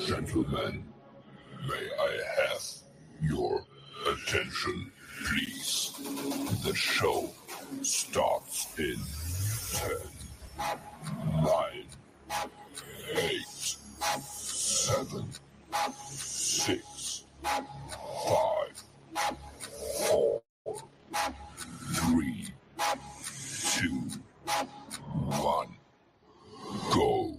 Gentlemen, may I have your attention, please? The show starts in 10, 9, 8, 7, 6, 5, 4, 3, 2, 1, go.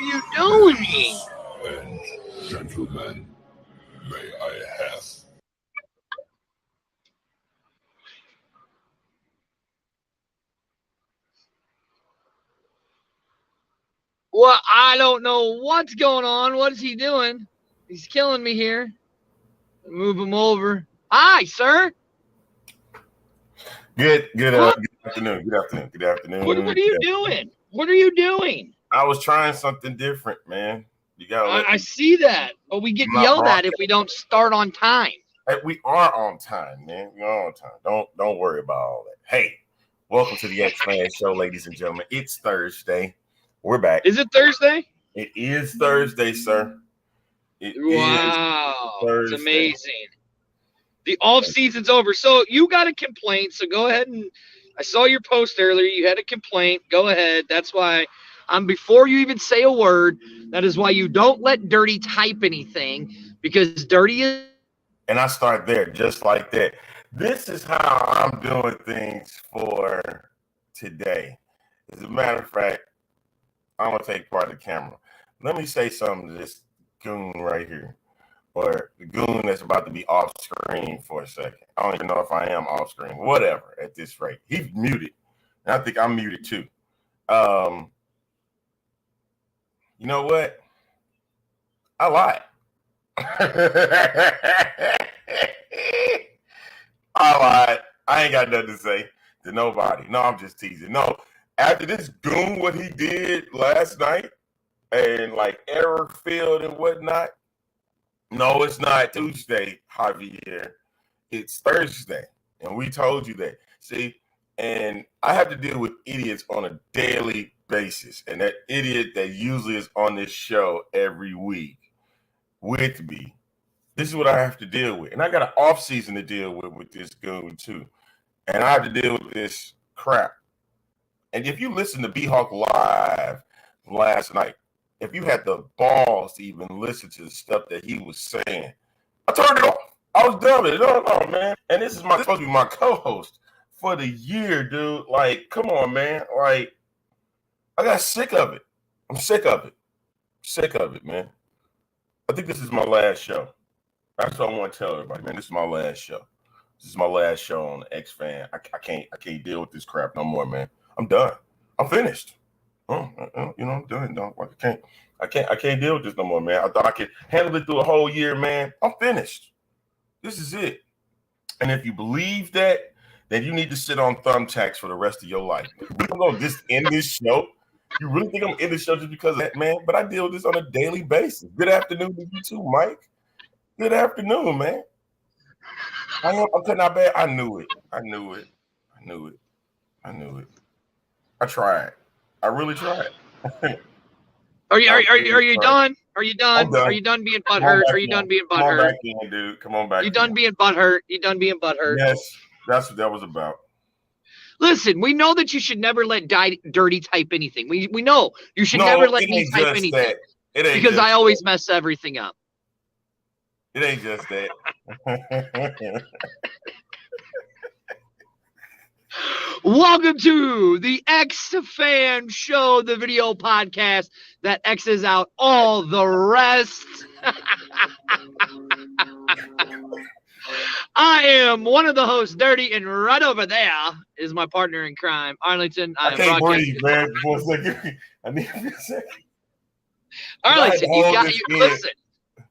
You doing? And gentlemen, may I have... Well, I don't know what's going on. What is he doing? He's killing me here. Move him over. Hi, sir. Good afternoon. Good afternoon. What are you doing? What are you doing? I was trying something different, man. You gotta. I see that, but we get yelled at if we don't start on time. Hey, we are on time, man. We are on time. Don't worry about all that. Hey, welcome to the X-Man Show, ladies and gentlemen. It's Thursday. We're back. Is it Thursday? It is Thursday, sir. Wow, it's amazing. The off season's over, so you got a complaint. So go ahead and I saw your post earlier. You had a complaint. Go ahead. That's why before you even say a word. That is why you don't let Dirty type anything, because Dirty is. And I start there just like that. This is how I'm doing things for today. As a matter of fact, I'm gonna take part of the camera. Let me say something to this goon right here, or the goon that's about to be off screen for a second. I don't even know if I am off screen. Whatever. At this rate, he's muted, and I think I'm muted too. You know what? I lied. I lied. I ain't got nothing to say to nobody. No, I'm just teasing. No, after this goon, what he did last night, and like error field and whatnot. No, it's not Tuesday, Javier. It's Thursday, and we told you that. See, and I have to deal with idiots on a daily basis, and that idiot that usually is on this show every week with me, this is what I have to deal with. And I got an off season to deal with this goon too. And I have to deal with this crap. And if you listen to B-Hawk Live last night, if you had the balls to even listen to the stuff that he was saying, I turned it off. I was done with it. No, man. And this is supposed to be my co-host for the year, dude. Like, come on, man. Like, I got sick of it. I'm sick of it. Sick of it, man. I think this is my last show. That's what I want to tell everybody, man. This is my last show. This is my last show on the X-Fan. I can't deal with this crap no more, man. I'm done. I'm finished. I'm done. No, I can't deal with this no more, man. I thought I could handle it through a whole year, man. I'm finished. This is it. And if you believe that, then you need to sit on thumbtacks for the rest of your life. I'm going to just end this show. You really think I'm in the show just because of that, man? But I deal with this on a daily basis. Good afternoon to you too, Mike. Good afternoon, man. I'm not bad. I knew it. I tried. I really tried. Are you done? Are you I'm done? done. Are you done being Come on butthurt? back Are you in. done being Come on butthurt? back in, dude. Come on back You done in. being butthurt? You done being butthurt? Yes, that's what that was about. Listen, we know that you should never let Dirty type anything. We know you should No, never let it me ain't type just anything that. It ain't because just I always mess everything up. It ain't just that. Welcome to the X Fan Show, the video podcast that X's out all the rest. I am one of the hosts, Dirty, and right over there is my partner in crime, Arlington. I can't breathe, man. For a second. I need a second. Arlington, you got you.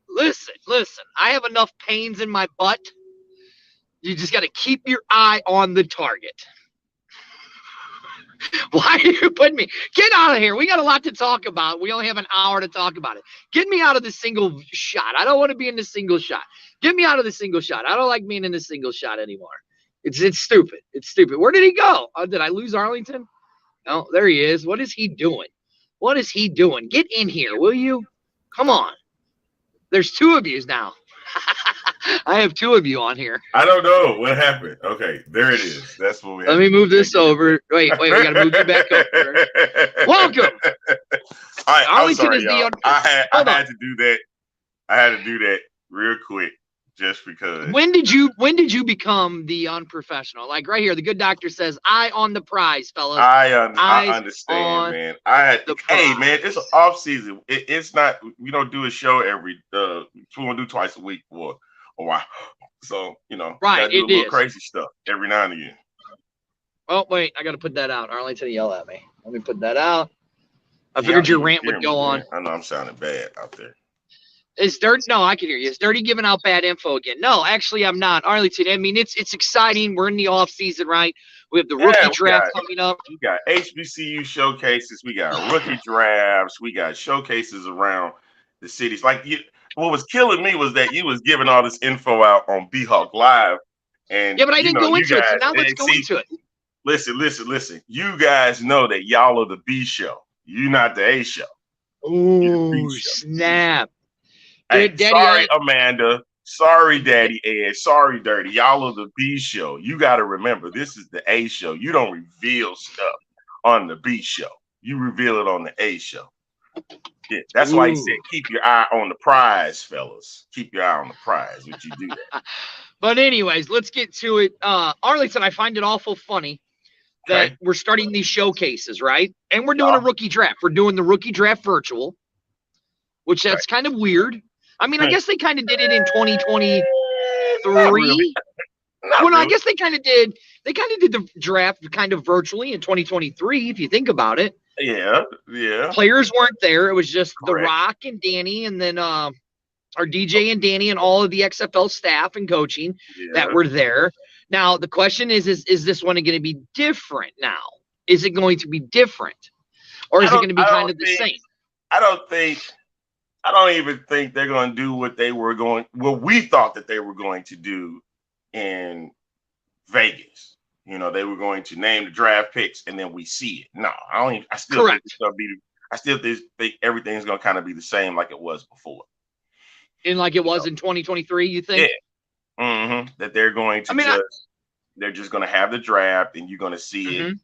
Listen. I have enough pains in my butt. You just got to keep your eye on the target. Why are you putting me? Get out of here. We got a lot to talk about. We only have an hour to talk about it. Get me out of the single shot. I don't want to be in the single shot. Get me out of the single shot. I don't like being in the single shot anymore. It's stupid. It's stupid. Where did he go? Oh, did I lose Arlington? Oh, there he is. What is he doing? What is he doing? Get in here, will you? Come on. There's two of you now. I have two of you on here. I don't know what happened. Okay, there it is. That's what we have. Let me move this over. Wait, we got to move you back over. Welcome. I'm sorry, y'all. I had to do that. I had to do that real quick just because. When did you become the unprofessional? Like right here, the good doctor says, "Eye on the prize, fellas." I understand, man. Hey, man, it's an off season. It's not. We don't do a show every. We won't do twice a week for a while. So right, do a little crazy stuff every now and again. Oh wait, I got to put that out. Arlington yell at me. Let me put that out. I figured your rant would go on. I know I'm sounding bad out there. Is Dirty? No, I can hear you. Is Dirty giving out bad info again? No, actually, I'm not. Arlington, I mean, it's exciting. We're in the off season, right? We have the rookie draft coming up. We got HBCU showcases. We got rookie drafts. We got showcases around the cities. Like what was killing me was that you was giving all this info out on B-Hawk Live. And yeah, but I didn't go into it. So now let's go into it. Listen. You guys know that y'all are the B show. You're not the A show. Ooh, snap. Hey, sorry, Amanda. Sorry, Daddy Ed. Sorry, Dirty. Y'all are the B show. You got to remember, this is the A show. You don't reveal stuff on the B show. You reveal it on the A show. Yeah, that's why he said, keep your eye on the prize, fellas. Keep your eye on the prize. Would you do that? But anyways, let's get to it. Arlington, I find it awful funny that we're starting these showcases, right? And we're doing a rookie draft. We're doing the rookie draft virtual, which that's kind of weird. I mean, I guess they kind of did it in 2023. Really. I guess they kind of did. They kind of did the draft kind of virtually in 2023, if you think about it. Yeah. Players weren't there. It was just The Rock and Danny, and then our DJ and Danny and all of the XFL staff and coaching that were there. Now, the question is this one going to be different now? Is it going to be different? Or is it going to be kind of the same? I don't even think they're going to do what we thought that they were going to do in Vegas. They were going to name the draft picks and then we see it. No, I still think it's going to be. I still think everything's going to kind of be the same like it was before. And like it was in 2023, you think? Yeah. Mm-hmm. That they're going to they're just going to have the draft and you're going to see it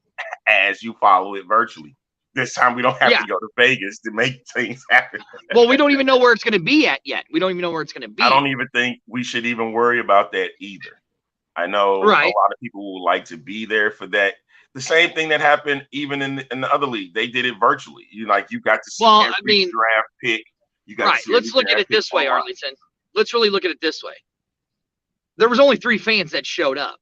as you follow it virtually. This time we don't have to go to Vegas to make things happen. Well, we don't even know where it's going to be at yet. We don't even know where it's going to be. I don't even think we should even worry about that either. I know a lot of people would like to be there for that. The same thing that happened even in the other league. They did it virtually. You got to see every draft pick. You got to see let's look at it this way, Arlington. Let's really look at it this way. There was only 3 fans that showed up.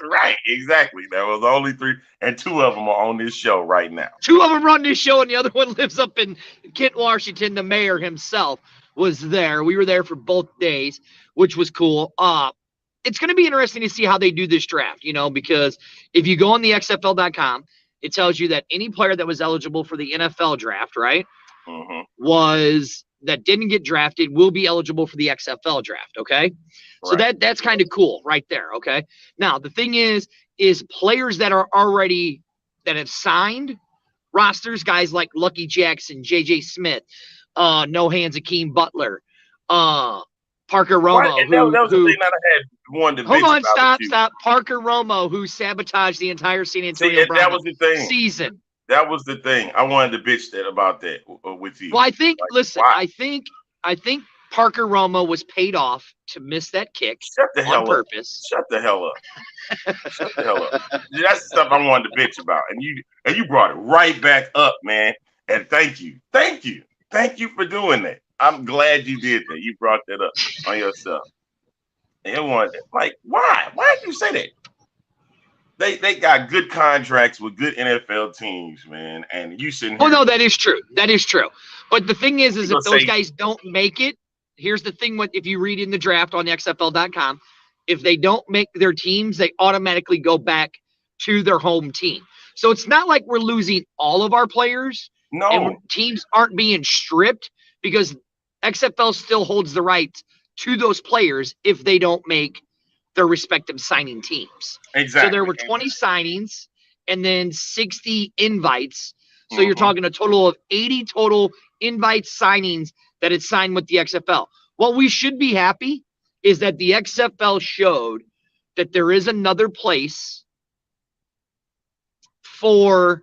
Right, exactly. There was only 3, and 2 of them are on this show right now. 2 of them run this show, and the other one lives up in Kent, Washington. The mayor himself was there. We were there for both days, which was cool. It's going to be interesting to see how they do this draft, because if you go on the XFL.com, it tells you that any player that was eligible for the NFL draft, right, that didn't get drafted will be eligible for the XFL draft, okay? So that's kind of cool right there, okay? Now, the thing is players that are already – that have signed, rosters guys like Lucky Jackson, J.J. Smith, No Hands Akeem Butler, Parker Romo, And that was the thing that I had one hold debate on, about. stop. Parker Romo, who sabotaged the entire San Antonio and that was Browns the thing. season. That was the thing. I wanted to bitch about that with you. Well, I think, like, listen, why? I think Parker Romo was paid off to miss that kick Shut the hell on purpose. Shut the hell up. Shut the hell up. That's the stuff I wanted to bitch about, and you brought it right back up, man. And thank you for doing that. I'm glad you did that. You brought that up on yourself. And everyone, like, why? Why did you say that? They got good contracts with good NFL teams, man. And you sitting here. Oh, no, that is true. That is true. But the thing is if those guys don't make it, here's the thing. If you read in the draft on XFL.com, if they don't make their teams, they automatically go back to their home team. So it's not like we're losing all of our players. No. And teams aren't being stripped because XFL still holds the right to those players if they don't make their respective signing teams. Exactly. So there were 20 signings and then 60 invites. So you're talking a total of 80 total invite signings that had signed with the XFL. What we should be happy is that the XFL showed that there is another place for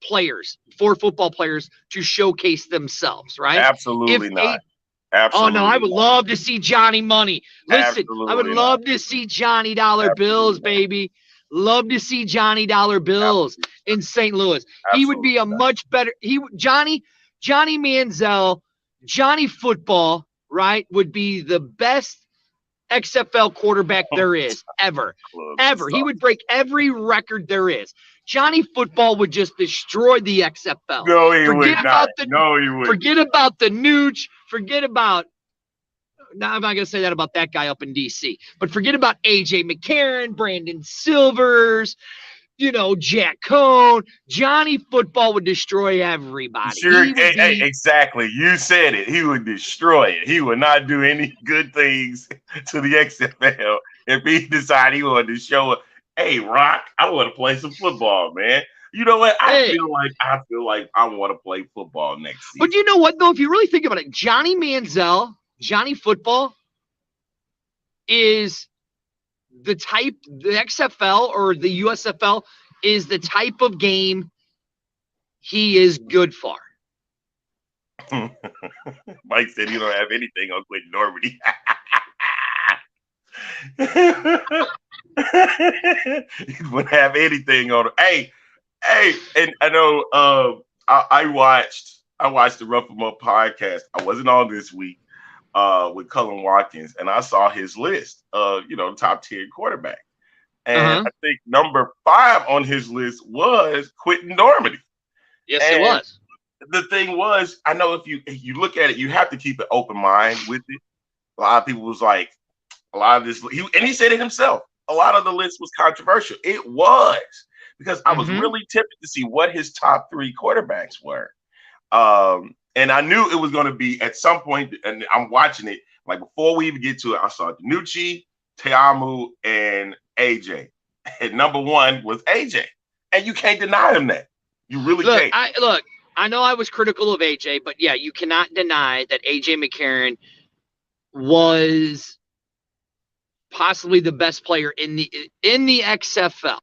players, for football players to showcase themselves, right? Absolutely not. Absolutely. Oh, no, I would love to see Johnny Money. Listen, Absolutely I would love to see Johnny Dollar Bills, baby. Love to see Johnny Dollar Bills in St. Louis. He would be a much better Johnny Manziel, Johnny Football, right, would be the best XFL quarterback there is ever. Ever. He would break every record there is. Johnny Football would just destroy the XFL. No, he would not. No, he would. Forget about the Nooch. Forget about – now I'm not going to say that about that guy up in D.C. But forget about A.J. McCarron, Brandon Silvers, Jack Cohn. Johnny Football would destroy everybody. Sure, exactly. You said it. He would destroy it. He would not do any good things to the XFL if he decided he wanted to show up. Hey, Rock, I want to play some football, man. You know what? I feel like I want to play football next season. But you know what, though? If you really think about it, Johnny Manziel, Johnny Football is the type, the XFL or the USFL is the type of game he is good for. Mike said you don't have anything on Quentin Normandy. He wouldn't have anything on it. Hey, and I know I watched the Rough 'Em Up podcast. I wasn't on this week with Cullen Watkins, and I saw his list of top 10 quarterback. And I think number 5 on his list was Quentin Normandy. Yes, it was. The thing was, I know if you look at it, you have to keep an open mind with it. A lot of people was like, a lot of this, he said it himself. A lot of the list was controversial. It was because I was really tempted to see what his top 3 quarterbacks were. And I knew it was going to be at some point, and I'm watching it, like before we even get to it, I saw Danucci, Teamu, and AJ. And number 1 was AJ. And you can't deny him that. You really can't. I know I was critical of AJ, but yeah, you cannot deny that AJ McCarron was possibly the best player in the XFL.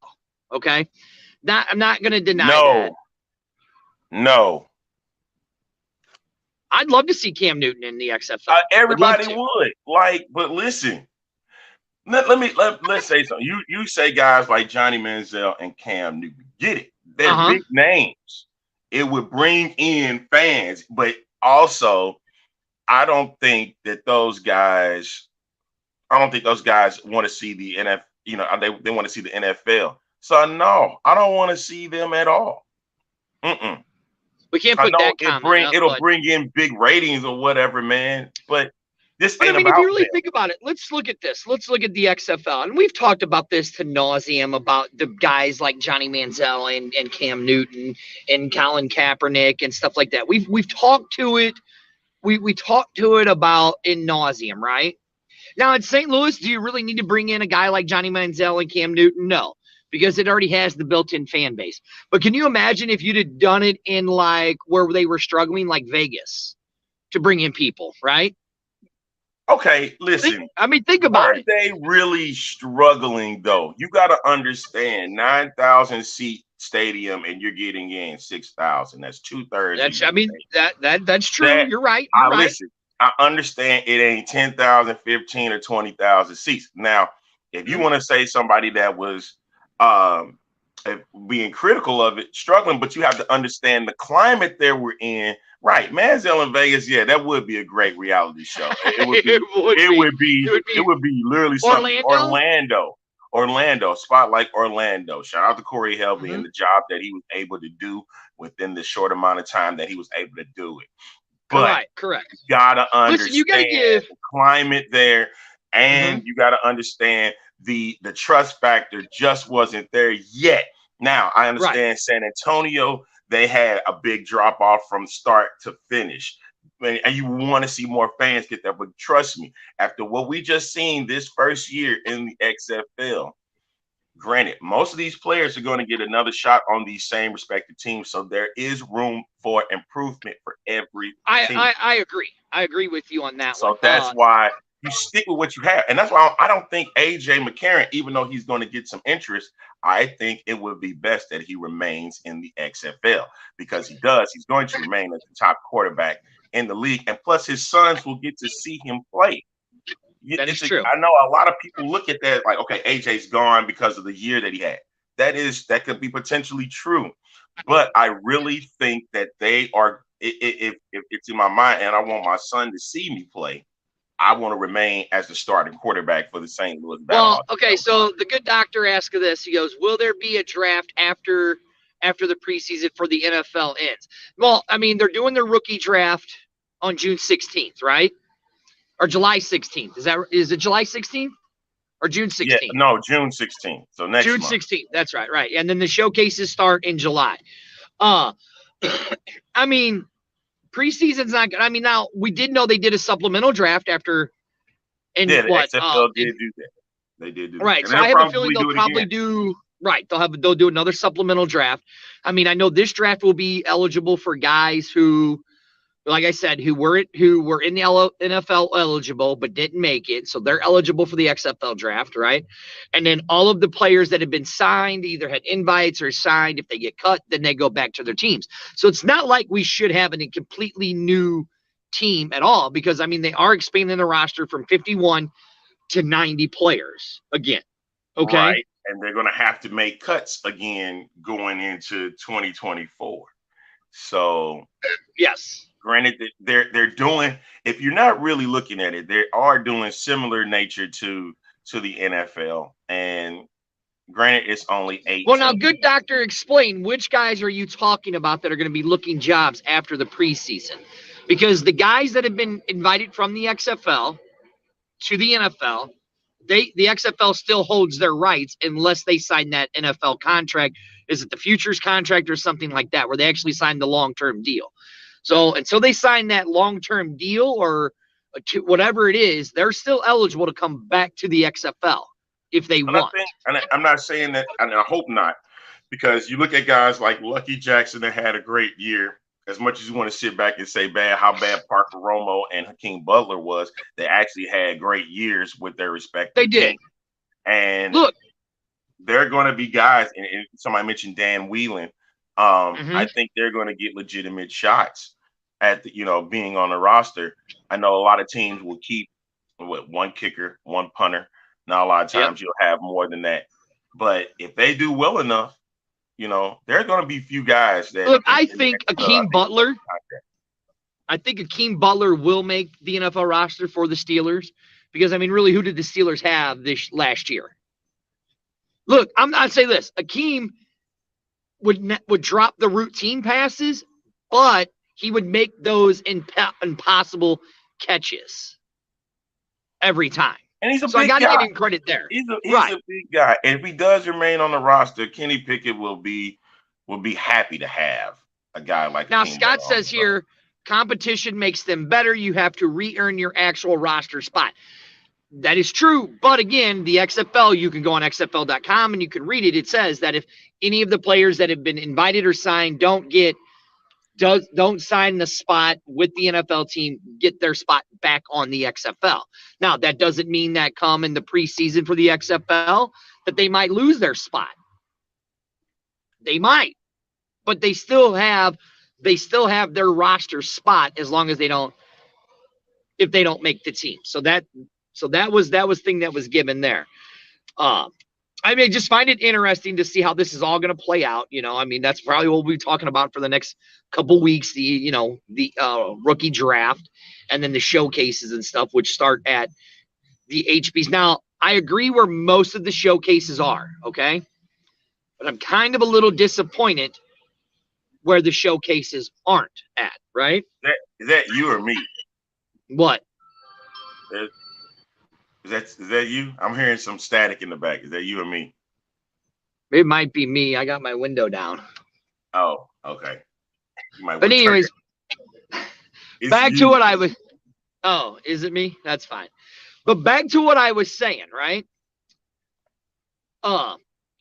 Okay, I'm not going to deny that. No. I'd love to see Cam Newton in the XFL. Everybody would. But listen. Let's say something. You say guys like Johnny Manziel and Cam Newton. Get it? They're big names. It would bring in fans, but also I don't think those guys want to see the NFL. They want to see the NFL. So no, I don't want to see them at all. We can't put that comment it'll bring in big ratings or whatever, man. But this ain't about if you really that. think about it, let's look at this. Let's look at the XFL. And we've talked about this to nauseum about the guys like Johnny Manziel and Cam Newton and Colin Kaepernick and stuff like that. We've talked to it. We talked to it about in nauseum, right? Now in St. Louis, do you really need to bring in a guy like Johnny Manziel and Cam Newton? No. because it already has the built-in fan base. But can you imagine if you'd have done it in like where they were struggling, like Vegas, to bring in people, right? Okay, listen. Think about Are it. they really struggling though? You got to understand, 9,000 seat stadium, and you're getting in 6,000. That's 2/3. That's true. You're right. Listen. I understand it ain't 10,000, 15, or 20,000 seats. Now, if you want to say somebody that was being critical of it, struggling, but you have to understand the climate that we're in. Right, Manziel in Vegas, yeah, that would be a great reality show. It would be literally something. Orlando, spotlight Orlando. Shout out to Corey Helby and the job that he was able to do within the short amount of time that he was able to do it. But correct. You gotta understand Listen, you gotta give the climate there, and you gotta understand the trust factor just wasn't there yet. Now I understand San Antonio, they had a big drop off from start to finish. And you want to see more fans get that. But trust me, after what we just seen this first year in the XFL, granted, most of these players are going to get another shot on these same respective teams. So there is room for improvement for every team. I agree. I agree with you on that one. So that's why you stick with what you have. And that's why I don't think AJ McCarron, even though he's going to get some interest, I think it would be best that he remains in the XFL, because he's going to remain as the top quarterback in the league. And plus his sons will get to see him play. That is true. I know a lot of people look at that like, okay, AJ's gone because of the year that he had. That could be potentially true. But I really think that they are, if it's in my mind and I want my son to see me play, I want to remain as the starting quarterback for the St. Louis Battlehawks. Well, okay, so the good doctor asked this. He goes, will there be a draft after the preseason for the NFL ends? Well, I mean, they're doing their rookie draft on June 16th, right? Or July 16th. Is it July 16th or June 16th? Yeah, no, June 16th. So next June month. 16th. That's right. Right. And then the showcases start in July. I mean, preseason's not good. I mean, now we did know they did a supplemental draft after. And the what? XFL did do that. They did do that. Right. So I have a feeling they'll probably do. Right. They'll do another supplemental draft. I mean, I know this draft will be eligible for guys who, like I said, who were in the NFL eligible but didn't make it. So they're eligible for the XFL draft, right? And then all of the players that have been signed either had invites or signed. If they get cut, then they go back to their teams. So it's not like we should have a completely new team at all, because, I mean, they are expanding the roster from 51 to 90 players again. Okay. Right. And they're going to have to make cuts again going into 2024. So, yes. Granted, they're doing, if you're not really looking at it, they are doing similar nature to the NFL. And granted, it's only 8. Well, now, good doctor, explain which guys are you talking about that are going to be looking jobs after the preseason? Because the guys that have been invited from the XFL to the NFL, the XFL still holds their rights unless they sign that NFL contract. Is it the futures contract or something like that, where they actually sign the long-term deal? So until they sign that long-term deal or whatever it is, they're still eligible to come back to the XFL if they want. I'm not saying that, and I hope not, because you look at guys like Lucky Jackson that had a great year. As much as you want to sit back and say how bad Parker Romo and Hakeem Butler was, they actually had great years with their respective They did. teams. And look, there are going to be guys, and somebody mentioned Dan Whelan. I think they're going to get legitimate shots at being on the roster. I know a lot of teams will keep one kicker, one punter. Now a lot of times you'll have more than that. But if they do well enough, there are going to be few guys that look. I think Hakeem Butler will make the NFL roster for the Steelers, because, I mean, really, who did the Steelers have this last year? Look, I'd say this: Hakeem would drop the routine passes, but he would make those impossible catches every time. And he's a so big I got to guy. give him credit there. He's a big guy, and if he does remain on the roster, Kenny Pickett will be happy to have a guy like. Now Scott says here, competition makes them better. You have to re-earn your actual roster spot. That is true. But again, the XFL, you can go on XFL.com and you can read it. It says that if any of the players that have been invited or signed don't sign the spot with the NFL team, get their spot back on the XFL. Now, that doesn't mean that come in the preseason for the XFL that they might lose their spot. They might, but they still have their roster spot as long as if they don't make the team. So that was thing that was given there. I mean, just find it interesting to see how this is all going to play out. I mean, that's probably what we'll be talking about for the next couple weeks, the rookie draft and then the showcases and stuff, which start at the HBs. Now, I agree where most of the showcases are, okay? But I'm kind of a little disappointed where the showcases aren't at, right? Is that you or me? What? Is that you? I'm hearing some static in the back. Is that you or me? It might be me. I got my window down. Oh, okay. But anyways, back to what I was. Oh, is it me? That's fine. But back to what I was saying, right?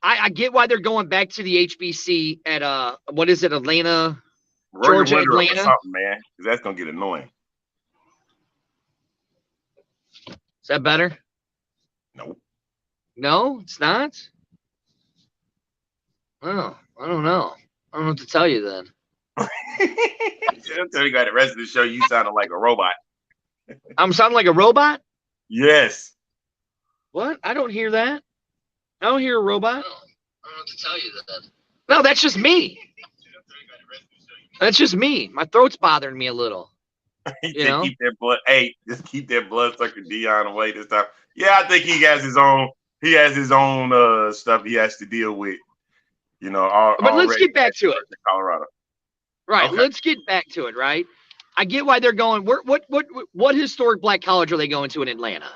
I get why they're going back to the HBC at what is it, Atlanta, Georgia, Atlanta? Or something, man, because that's gonna get annoying. Is that better? Nope. No, it's not? Oh, I don't know. I don't know what to tell you then. I'll tell you the rest of the show, you sounded like a robot. I'm sounding like a robot? Yes. What? I don't hear that. I don't hear a robot. No, I don't know what to tell you then. No, that's just me. That's just me. My throat's bothering me a little. Keep that blood. Hey, just keep that bloodsucker Dion away this time. Yeah, I think he has his own. He has his own stuff he has to deal with. But let's get back to it. Colorado. Right. Okay. Let's get back to it. Right. I get why they're going. What historic black college are they going to in Atlanta?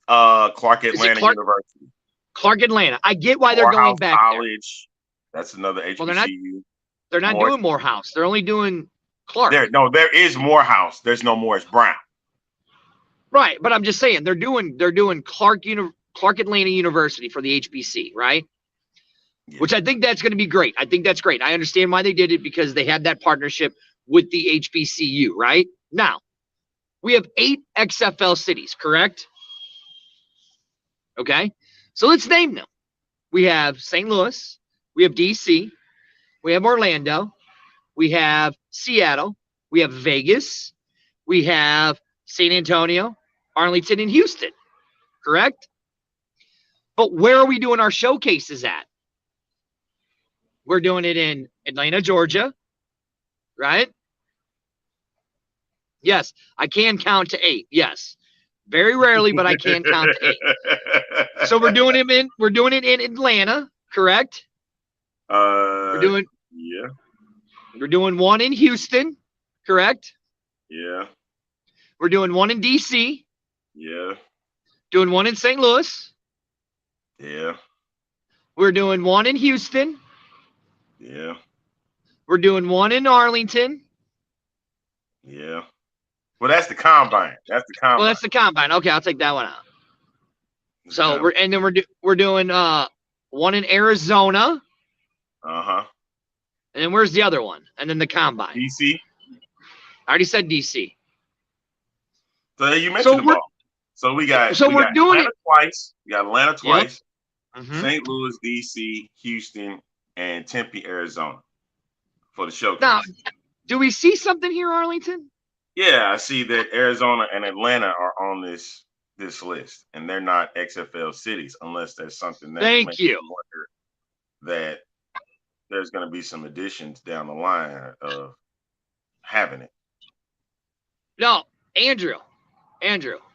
Clark Atlanta University. Clark Atlanta. I get why they're going back College. There. That's another HBCU. Well, they're not doing Morehouse. They're only doing Clark. There is Morehouse. There's no Morris Brown. Right, but I'm just saying they're doing Clark Atlanta University for the HBC, right? Yeah. Which I think that's going to be great. I think that's great. I understand why they did it because they had that partnership with the HBCU, right? Now, we have 8 XFL cities, correct? Okay, so let's name them. We have St. Louis, we have DC, we have Orlando, we have Seattle, we have Vegas, we have San Antonio, Arlington, and Houston, correct? But where are we doing our showcases at? We're doing it in Atlanta, Georgia, right? Yes, I can count to 8. Yes, very rarely, but I can count to 8. So we're doing it in Atlanta, correct? We're doing one in Houston, correct? Yeah. We're doing one in DC. Yeah. Doing one in St. Louis. Yeah. We're doing one in Houston. Yeah. We're doing one in Arlington. Yeah. Well, that's the combine. Well, that's the combine. Okay, I'll take that one out. So we're doing one in Arizona. Uh-huh. And then where's the other one? And then the combine. DC. I already said DC. So you mentioned them all. So we got Atlanta twice. We got Atlanta twice. Yep. Mm-hmm. St. Louis, DC, Houston, and Tempe, Arizona for the showcase. Now, do we see something here, Arlington? Yeah, I see that Arizona and Atlanta are on this list, and they're not XFL cities unless there's something that makes you wonder that there's going to be some additions down the line of having it. No, Andrew,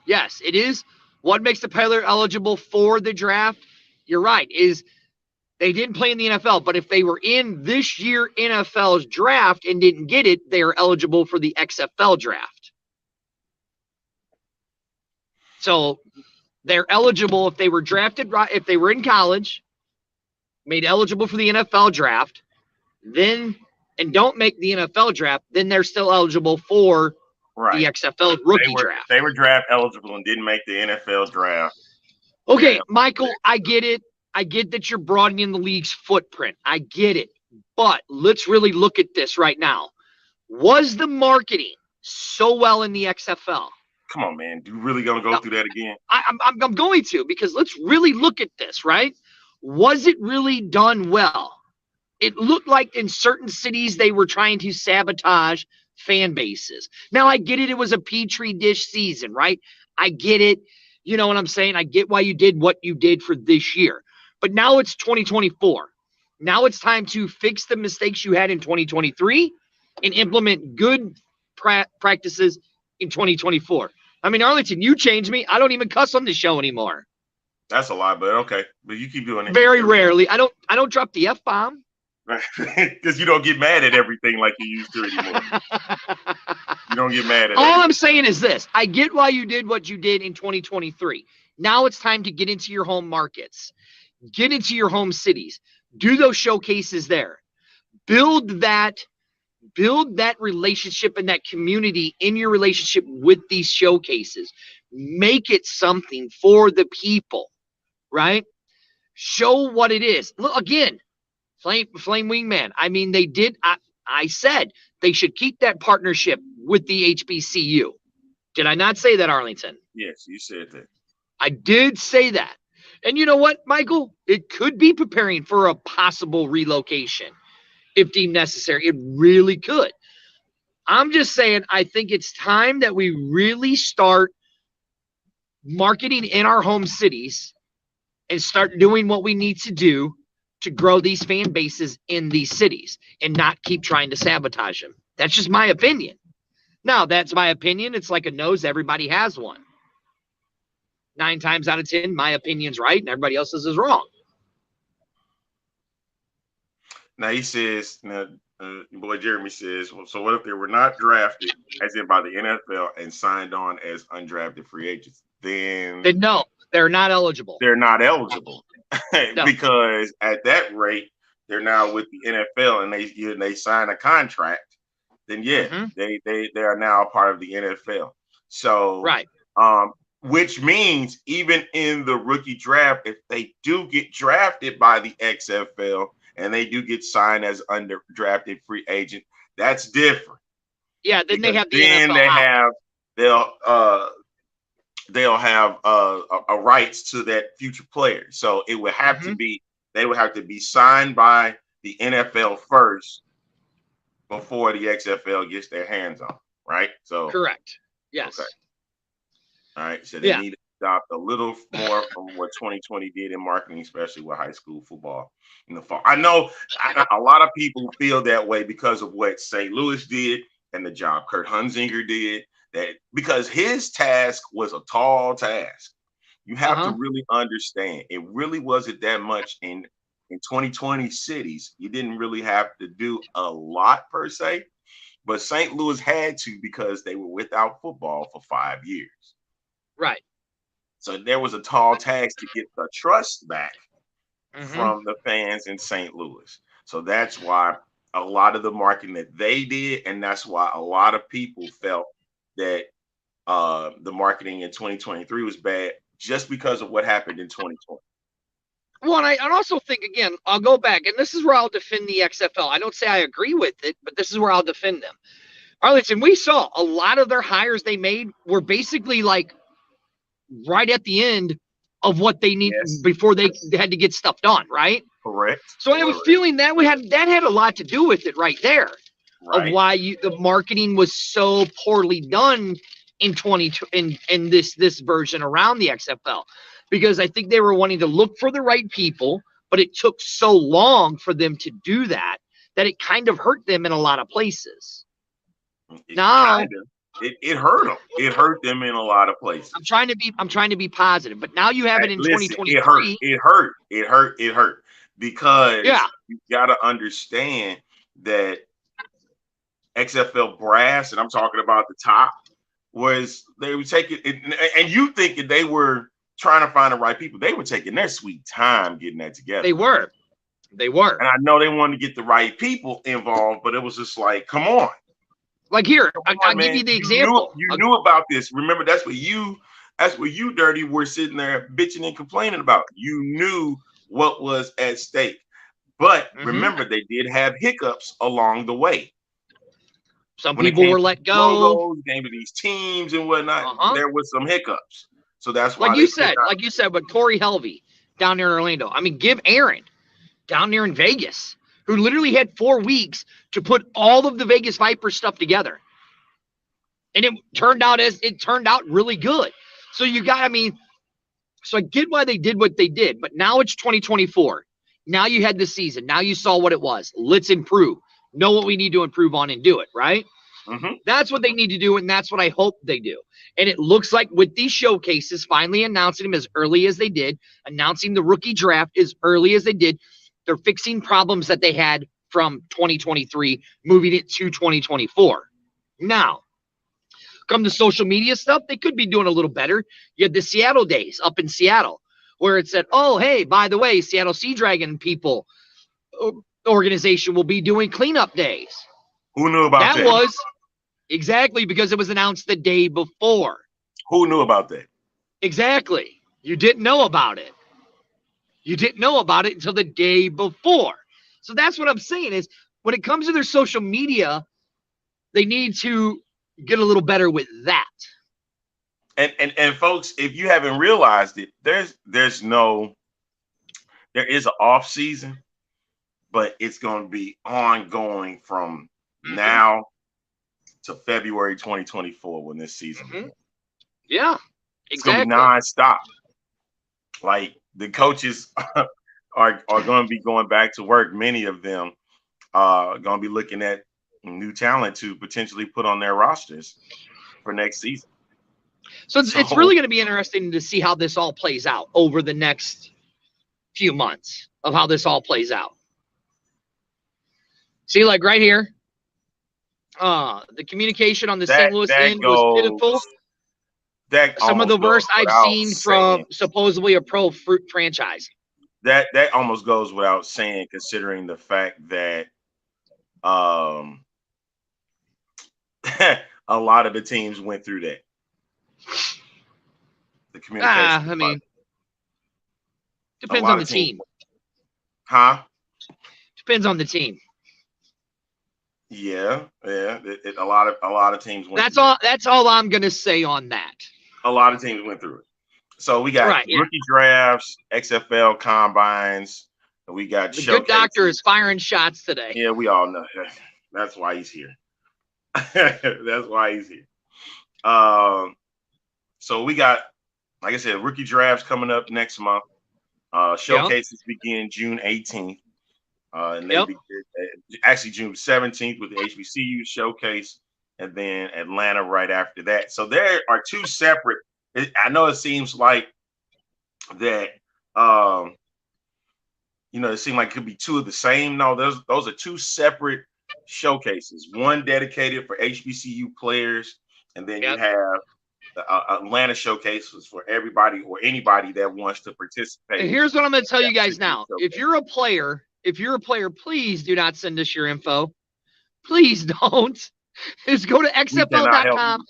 yes, it is. What makes the player eligible for the draft? You're right, is they didn't play in the NFL, but if they were in this year NFL's draft and didn't get it, they are eligible for the XFL draft. So they're eligible if they were drafted, if they were in college, made eligible for the NFL draft, then and don't make the NFL draft, then they're still eligible for the XFL rookie draft. They were draft eligible and didn't make the NFL draft. Okay, Yeah. Michael, I get it. I get that you're broadening the league's footprint. I get it. But let's really look at this right now. Was the marketing so well in the XFL? Come on, man. You really going to go through that again? I'm going to, because let's really look at this, right? Was it really done well? It looked like in certain cities they were trying to sabotage fan bases. Now, I get it. It was a Petri dish season, right? I get it. You know what I'm saying? I get why you did what you did for this year. But now it's 2024. Now it's time to fix the mistakes you had in 2023 and implement good practices in 2024. I mean, Arlington, you changed me. I don't even cuss on the show anymore. That's a lot, but okay. But you keep doing it. Very rarely. I don't drop the F-bomb. Because you don't get mad at everything like you used to anymore. You don't get mad at it. All I'm saying is this. I get why you did what you did in 2023. Now it's time to get into your home markets. Get into your home cities. Do those showcases there. Build that relationship and that community in your relationship with these showcases. Make it something for the people, right? Show what it is. Look, again, Flame Wingman. I mean, they did. I said they should keep that partnership with the HBCU. Did I not say that, Arlington? Yes, you said that. I did say that. And you know what, Michael? It could be preparing for a possible relocation if deemed necessary. It really could. I'm just saying, I think it's time that we really start marketing in our home cities and start doing what we need to do to grow these fan bases in these cities and not keep trying to sabotage them. That's just my opinion. Now, that's my opinion. It's like a nose. Everybody has one. 9 times out of 10, my opinion's right and everybody else's is wrong. Now he says, your boy Jeremy says, well, so what if they were not drafted, as in by the NFL, and signed on as undrafted free agents? Then no, they're not eligible. They're not eligible No. Because at that rate, they're now with the NFL and they sign a contract. Then they are now a part of the NFL. So right. Which means even in the rookie draft, if they do get drafted by the XFL and they do get signed as undrafted free agent, that's different. Yeah, then they have the then NFL they'll have a rights to that future player. So it would have to be, they would have to be signed by the NFL first before the XFL gets their hands on, right? So correct. Yes. Okay. All right, so they need to adopt a little more from what 2020 did in marketing, especially with high school football in the fall. I know a lot of people feel that way because of what St. Louis did and the job Kurt Hunzinger did, that because his task was a tall task. You have to really understand, it really wasn't that much in 2020 cities. You didn't really have to do a lot per se, but St. Louis had to because they were without football for 5 years. Right. So there was a tall task to get the trust back from the fans in St. Louis. So that's why a lot of the marketing that they did, and that's why a lot of people felt that the marketing in 2023 was bad just because of what happened in 2020. Well, and I also think, again, I'll go back, and this is where I'll defend the XFL. I don't say I agree with it, but this is where I'll defend them. Arlington, we saw a lot of their hires they made were basically like right at the end of what they need before they had to get stuff done, right? Correct. So I have a feeling that had a lot to do with it right there, of why the marketing was so poorly done in this version around the XFL, because I think they were wanting to look for the right people, but it took so long for them to do that it kind of hurt them in a lot of places. It hurt them. It hurt them in a lot of places. I'm trying to be positive, but now you have it in 2023. It hurt because you got to understand that XFL brass, and I'm talking about the top, was they were taking it, and you thinking they were trying to find the right people. They were taking their sweet time getting that together. They were. And I know they wanted to get the right people involved, but it was just like, come on. Like here, Come I'll on, give man. you the example. You knew about this. Remember, that's what you, Dirty, were sitting there bitching and complaining about. You knew what was at stake. But remember, they did have hiccups along the way. Some When it people came were to let go. logos, came to these teams and whatnot, there was some hiccups. So that's why like you said, with Corey Helvey down there in Orlando. I mean, give Aaron down there in Vegas, who literally had 4 weeks to put all of the Vegas Vipers stuff together. And it turned out really good. So so I get why they did what they did, but now it's 2024. Now you had the season. Now you saw what it was. Let's improve. Know what we need to improve on and do it, right? That's what they need to do, and that's what I hope they do. And it looks like with these showcases, finally announcing them as early as they did, announcing the rookie draft as early as they did, they're fixing problems that they had from 2023, moving it to 2024. Now, come to social media stuff, they could be doing a little better. You had the Seattle days up in Seattle, where it said, oh, hey, by the way, Seattle Sea Dragon people organization will be doing cleanup days. Who knew about that? That was exactly because it was announced the day before. Who knew about that? Exactly. You didn't know about it. You didn't know about it until the day before. So that's what I'm saying is when it comes to their social media, they need to get a little better with that. And folks, if you haven't realized it, there is an off season, but it's going to be ongoing from now to February 2024 when this season begins. Yeah, exactly. It's going to be nonstop. Like the coaches are going to be going back to work. Many of them are going to be looking at new talent to potentially put on their rosters for next season. So it's really going to be interesting to see how this all plays out over the next few months of how this all plays out. See, like right here, the communication on the St. Louis end was pitiful. Some of the worst I've seen from supposedly a pro franchise. That almost goes without saying, considering the fact that a lot of the teams went through that. The communication. I mean, depends on the team. Huh? Depends on the team. Yeah. A lot of teams went. That's all I'm gonna say on that. A lot of teams went through it. So we got rookie drafts, XFL combines, and we got the good doctor is firing shots today. Yeah, we all know. That's why he's here. That's why he's here. So we got, like I said, rookie drafts coming up next month. Showcases begin June 18th. And they begin, actually June 17th with the HBCU showcase, and then Atlanta right after that. So there are two separate. I know it seems like that. It seemed like it could be two of the same. No, those are two separate showcases. One dedicated for HBCU players, and then you have Atlanta showcases for everybody or anybody that wants to participate. And here's what I'm going to tell you guys now. If you're a player, please do not send us your info. Please don't. Just go to XFL.com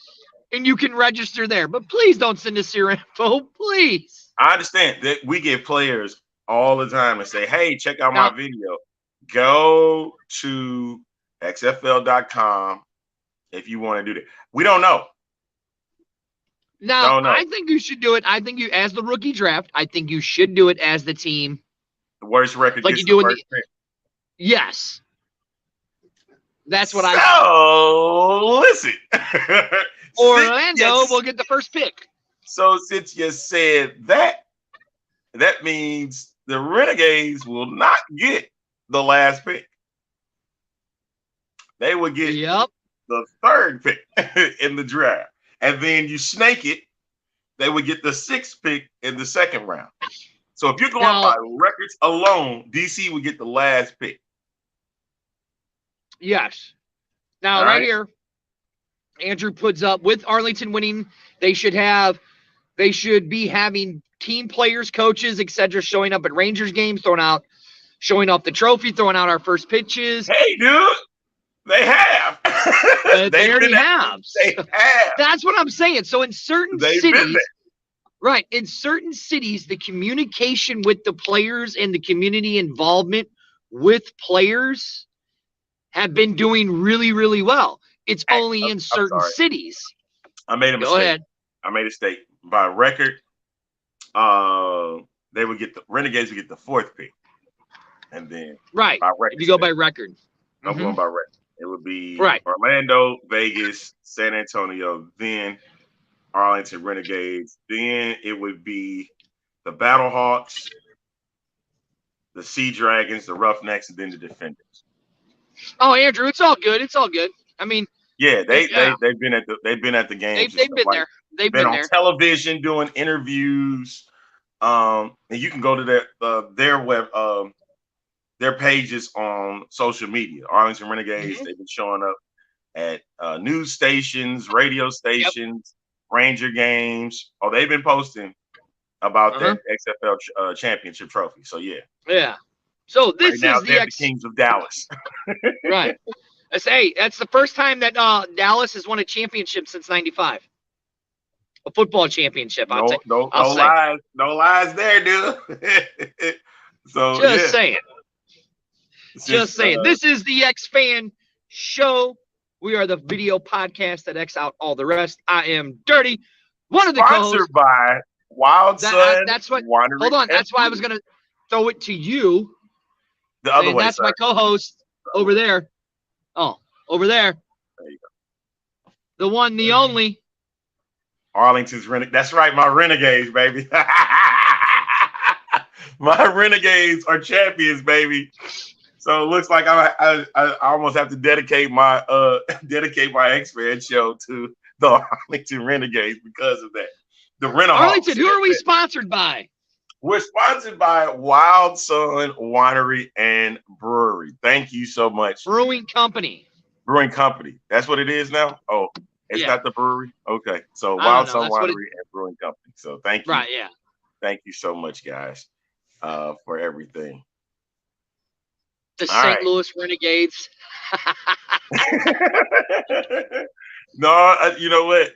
and you can register there. But please don't send us your info. Please. I understand that we get players all the time and say, hey, check out my video. Go to XFL.com if you want to do that. We don't know. No, I think you should do it. I think you, as the rookie draft, I think you should do it as the team. The worst record like gets you do the first pick. Yes. That's what listen. Orlando will get the first pick. So since you said that, that means the Renegades will not get the last pick. They will get the third pick in the draft. And then you snake it, they would get the 6th pick in the second round. So if you're going by records alone, DC would get the last pick. Yes. Now, right here, Andrew puts up with Arlington winning, they should be having team players, coaches, etc., showing up at Rangers games, showing off the trophy, throwing out our first pitches. Hey, dude, They have. They already have. They have. That's what I'm saying. So in certain cities, right, in certain cities, the communication with the players and the community involvement with players have been doing really, really well. It's only in certain cities. I made a mistake. Go ahead. I made a mistake. By record, they would get the Renegades would get the 4th pick. And then right. by record, if you go by record. I'm going by record. It would be right. Orlando, Vegas, San Antonio, then Arlington Renegades. Then it would be the Battlehawks, the Sea Dragons, the Roughnecks, and then the Defenders. Oh, Andrew, it's all good. It's all good. I mean, yeah, they've been at the games. They've been there. They've been on television doing interviews. And you can go to their pages on social media. Arlington Renegades. They've been showing up at news stations, radio stations, Ranger games. Oh, they've been posting about that XFL championship trophy. So yeah. So this right now, is the Kings of Dallas. Right. That's the first time that Dallas has won a championship since '95. A football championship. No lies there, dude. So just saying. Just saying. This is the X Fan Show. We are the video podcast that X out all the rest. I am Dirty, one of the co-hosts. Sponsored by Wild Sun. That's what. Winery. Hold on. That's why I was gonna throw it to you. The other way. That's my co-host over there. Oh, over there. There you go. The one, the only. Arlington's Renegades. That's right, my Renegades, baby. My Renegades are champions, baby. So it looks like I almost have to dedicate my X-Fan show to the Arlington Renegades because of that. The Renahawks. Arlington, who are we sponsored by? We're sponsored by Wild Sun Winery and Brewery. Thank you so much. Brewing Company. That's what it is now? Oh, it's not the brewery? Okay. So Wild Sun Winery and Brewing Company. So thank you. Right, yeah. Thank you so much, guys, for everything. The St. Louis Renegades. No, you know what?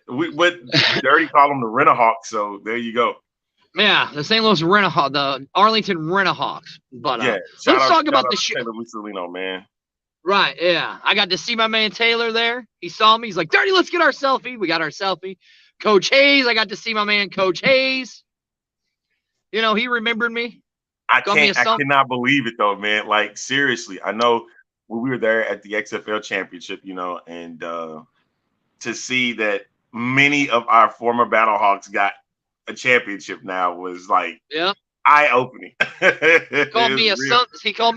Dirty call them the Renahawks, so there you go. Yeah, the St. Louis Renahawks, the Arlington Renahawks. But let's talk about the show. Taylor Mussolino, man. Right, yeah. I got to see my man Taylor there. He saw me. He's like, Dirty, let's get our selfie. We got our selfie. Coach Hayes, I got to see my man Coach Hayes. You know, he remembered me. I cannot believe it, though, man. Like, seriously, I know when we were there at the XFL championship, you know, and to see that many of our former Battlehawks got a championship now was like eye-opening. He called me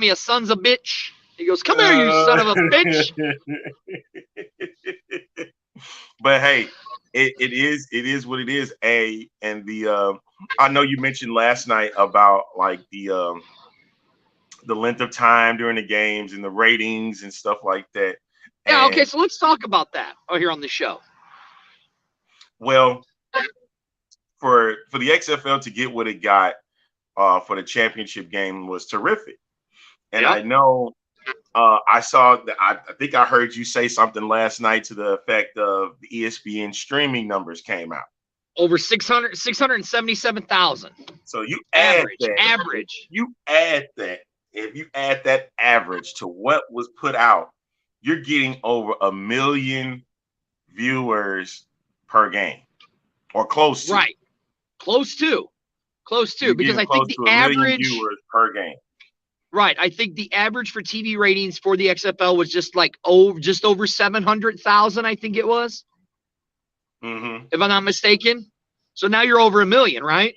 a sons of bitch. He goes, come here, you son of a bitch. But hey, it is what it is. And the I know you mentioned last night about like the length of time during the games and the ratings and stuff like that. Yeah, okay, so let's talk about that here on the show. Well, for the XFL to get what it got for the championship game was terrific. And I know I saw that I think I heard you say something last night to the effect of the ESPN streaming numbers came out. Over 677,000. So you add average. You add that. If you add that average to what was put out, you're getting over 1 million viewers per game, or close to. Right. Close to, because I think the average viewers per game. Right. I think the average for TV ratings for the XFL was just over 700,000. I think it was, if I'm not mistaken. So now you're over 1 million, right?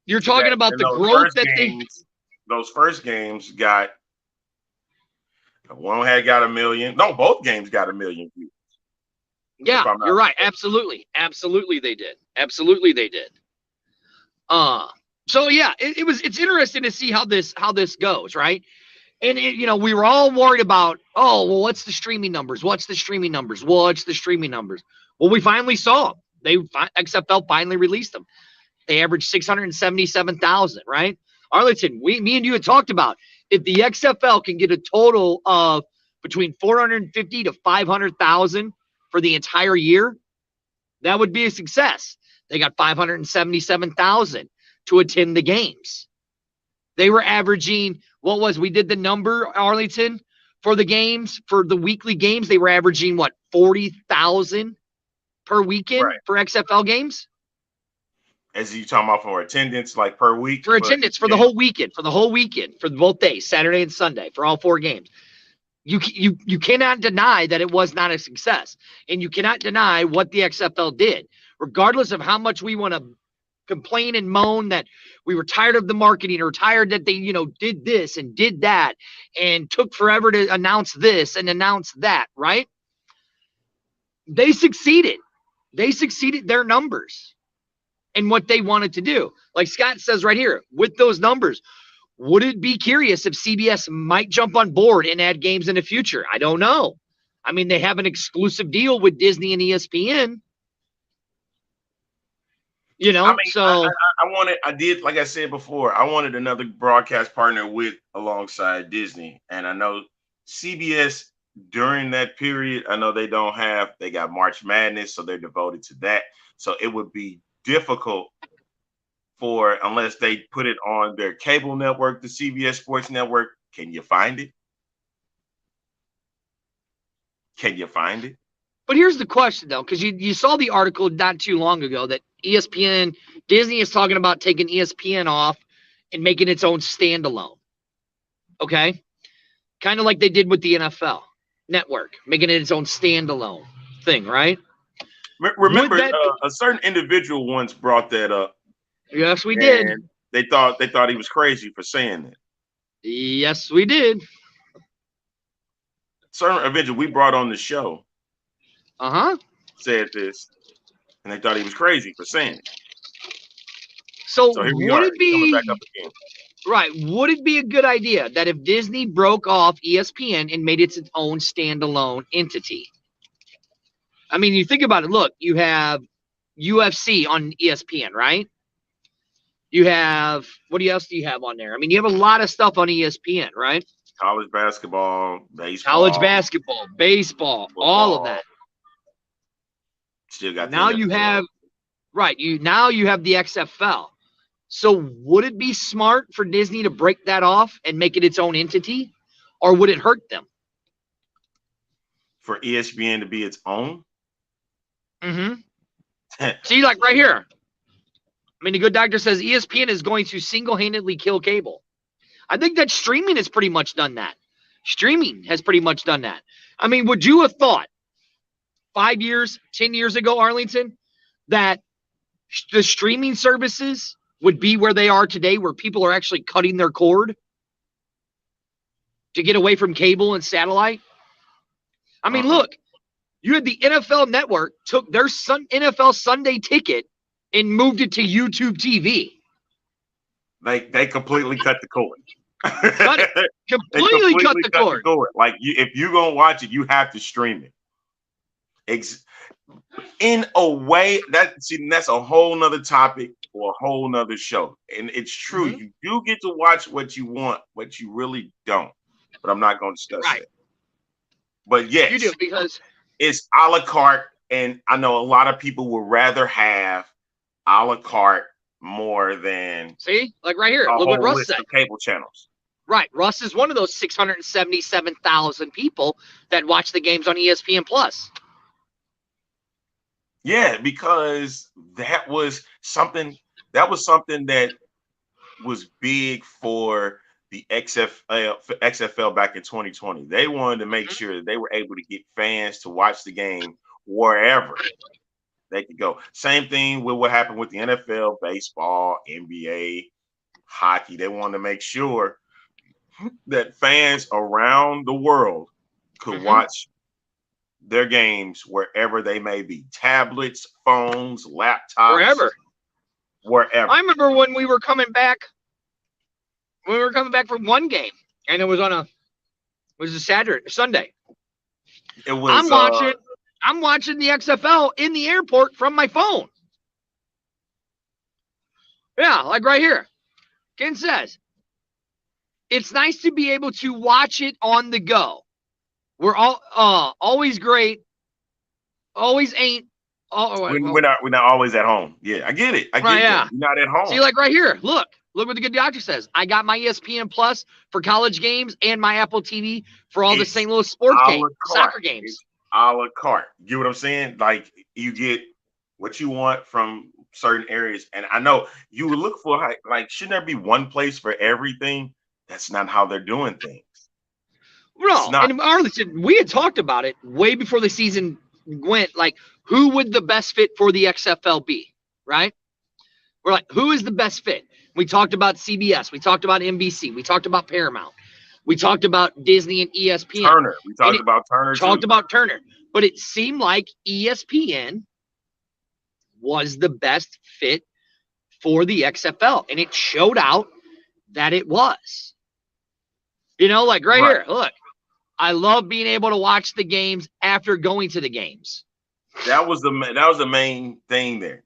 You're talking about the growth those first games got. One had got 1 million. No, both games got 1 million views. Yeah, you're right. Absolutely they did. So yeah, it's interesting to see how this goes, right? And we were all worried about, what's the streaming numbers? Well, we finally saw them. XFL finally released them. They averaged 677,000, right? Arlington, me and you had talked about if the XFL can get a total of between 450 to 500,000 for the entire year, that would be a success. They got 577,000 to attend the games. They were averaging, we did the number, Arlington, for the games, for the weekly games, they were averaging, 40,000 per weekend for XFL games? As you talking about for attendance, like per week? For attendance, for the whole weekend, for both days, Saturday and Sunday, for all 4 games. You cannot deny that it was not a success. And you cannot deny what the XFL did. Regardless of how much we want to complain and moan that we were tired of the marketing or tired that they, did this and did that and took forever to announce this and announce that, right? They succeeded. They succeeded their numbers and what they wanted to do. Like Scott says right here, with those numbers, would it be curious if CBS might jump on board and add games in the future? I don't know. I mean, they have an exclusive deal with Disney and ESPN. I did, like I said before, I wanted another broadcast partner alongside Disney. And I know CBS during that period, I know they got March Madness, so they're devoted to that. So it would be difficult unless they put it on their cable network, the CBS Sports Network. Can you find it? But here's the question, though, because you saw the article not too long ago that Disney is talking about taking ESPN off and making its own standalone. Okay? Kind of like they did with the NFL network, making it its own standalone thing, right? Remember, a certain individual once brought that up. Yes, we did. They thought he was crazy for saying that. Yes, we did. Certain individual we brought on the show said this, and they thought he was crazy for saying it. So here we are, coming back up again. Right. Would it be a good idea that if Disney broke off ESPN and made it its own standalone entity? I mean, you think about it. Look, you have UFC on ESPN, right? You have, what else do you have on there? I mean, you have a lot of stuff on ESPN, right? College basketball, baseball. Football, all of that. Still got now you have, now you have the XFL. So would it be smart for Disney to break that off and make it its own entity, or would it hurt them? For ESPN to be its own? Mm-hmm. See, like right here. I mean, the good doctor says ESPN is going to single-handedly kill cable. I think that streaming has pretty much done that. I mean, would you have thought 5 years, 10 years ago, Arlington, that the streaming services would be where they are today, where people are actually cutting their cord to get away from cable and satellite? I mean, look, you had the NFL Network took their NFL Sunday ticket and moved it to YouTube TV. They completely cut the cord. Completely cut the cord. Like, if you're going to watch it, you have to stream it. In a way, that's a whole nother topic or a whole nother show. And it's true. You do get to watch what you want, what you really don't. But I'm not going to discuss that. But yes, you do, because it's a la carte. And I know a lot of people would rather have a la carte more than like right here. Look what Russ said. Cable channels. Right. Russ is one of those 677,000 people that watch the games on ESPN Plus. Yeah, because that was something that was big for the XFL back in 2020. They wanted to make sure that they were able to get fans to watch the game wherever they could go. Same thing with what happened with the NFL, baseball, NBA, hockey. They wanted to make sure that fans around the world could watch their games wherever they may be. Tablets, phones, laptops. Wherever. I remember when we were coming back from one game, and it was a Sunday. It was I'm watching the XFL in the airport from my phone. Yeah, like right here. Ken says, it's nice to be able to watch it on the go. We're all always great, always ain't. We're not always at home. Yeah, I get it. I get that. We're not at home. See, like right here, look what the good doctor says. I got my ESPN Plus for college games and my Apple TV for all the St. Louis sports games, soccer games. It's a la carte. You get what I'm saying? Like you get what you want from certain areas, and I know you would look for like shouldn't there be one place for everything? That's not how they're doing things. No, and Arlington, we had talked about it way before the season went. Like, who would the best fit for the XFL be? Right? We're like, who is the best fit? We talked about CBS. We talked about NBC. We talked about Paramount. We talked about Disney and ESPN. Turner. We talked about Turner. Talked about Turner. But it seemed like ESPN was the best fit for the XFL. And it showed out that it was. You know, like right here, look. I love being able to watch the games after going to the games. That was the main thing there.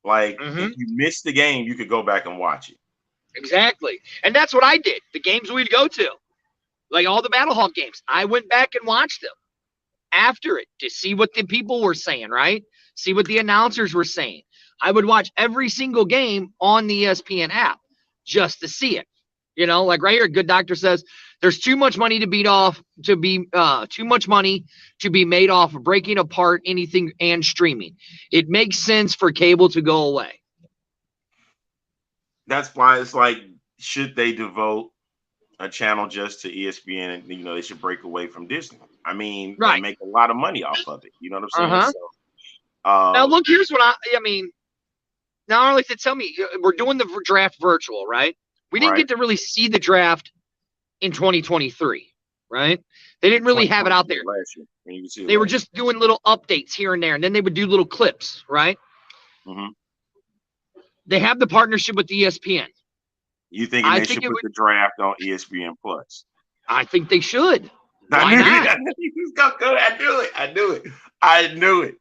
Like, if you missed the game, you could go back and watch it. Exactly. And that's what I did. The games we'd go to, like all the Battlehawk games, I went back and watched them after it to see what the people were saying, right? See what the announcers were saying. I would watch every single game on the ESPN app just to see it. You know, like right here, Good Doctor says, there's too much money too much money to be made off of breaking apart anything and streaming. It makes sense for cable to go away. That's why it's like, should they devote a channel just to ESPN and, you know, they should break away from Disney? I mean, they make a lot of money off of it. You know what I'm saying? So, now, look, here's what I mean. Now, Arlington, tell me, we're doing the draft virtual, right? We didn't get to really see the draft in 2023, right? They didn't really have it out there. They were just doing little updates here and there, and then they would do little clips, right? Mm-hmm. They have the partnership with ESPN. You think they should put the draft on ESPN Plus? I think they should. Why not? I knew it.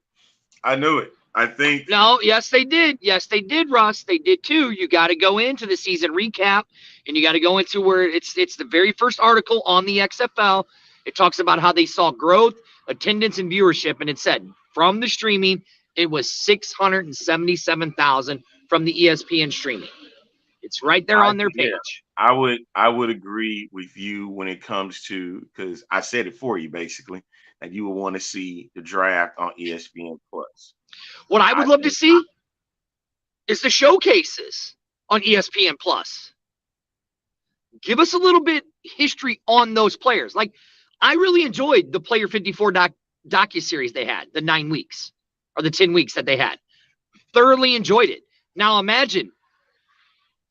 I think. No, yes, they did. Yes, they did, Russ. They did too. You got to go into the season recap, and you got to go into where it's the very first article on the XFL. It talks about how they saw growth, attendance, and viewership, and it said from the streaming, it was 677,000 from the ESPN streaming. It's right there on their page. I would agree with you when it comes to, because I said it for you basically, that you would want to see the draft on ESPN Plus. What I would love to see is the showcases on ESPN Plus. Give us a little bit history on those players. Like, I really enjoyed the Player 54 docuseries they had, the 9 weeks or the 10 weeks that they had. Thoroughly enjoyed it. Now imagine